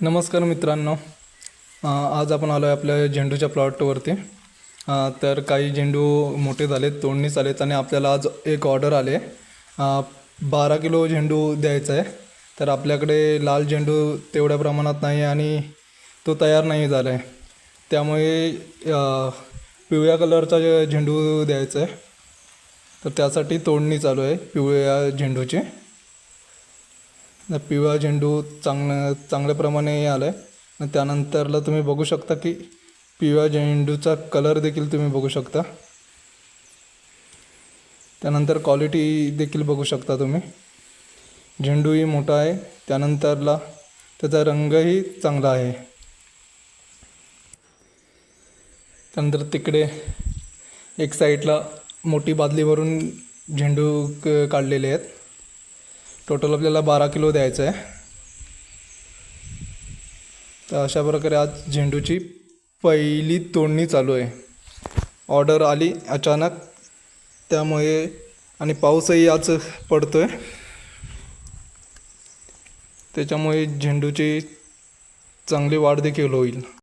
नमस्कार मित्रांनो. आज आपण आलो आहे आपल्या झेंडूच्या प्लॉटवरती. तर काही झेंडू मोठे झालेत, तोडणीस आलेत आणि आपल्याला आज एक ऑर्डर आले. 12 किलो झेंडू द्यायचा आहे. तर आपल्याकडे लाल झेंडू तेवढ्या प्रमाणात नाही आणि तो तयार नाही झाला आहे, त्यामुळे पिवळ्या कलरचा झेंडू द्यायचा आहे. तर त्यासाठी तोडणी चालू आहे पिवळ्या झेंडूची. पिवळा झेंडू चांगल्या प्रमाणे आला आहे. आणि त्यानंतरला तुम्ही बघू शकता की पिवळ्या झेंडूचा कलर देखील तुम्ही बघू शकता. त्यानंतर क्वालिटी देखील बघू शकता तुम्ही. झेंडूही मोठा आहे, त्यानंतरला त्याचा रंगही चांगला आहे. त्यानंतर तिकडे एक साईडला मोठी बादलीवरून झेंडू काढलेले आहेत. टोटल आपल्याला 12 किलो द्यायचं आहे. तर अशा प्रकारे आज झेंडूची पहिली तोडणी चालू आहे. ऑर्डर आली अचानक, त्यामुळे आणि पाऊसही आज पडतो आहे, त्याच्यामुळे झेंडूची चांगली वाढ देखील होईल.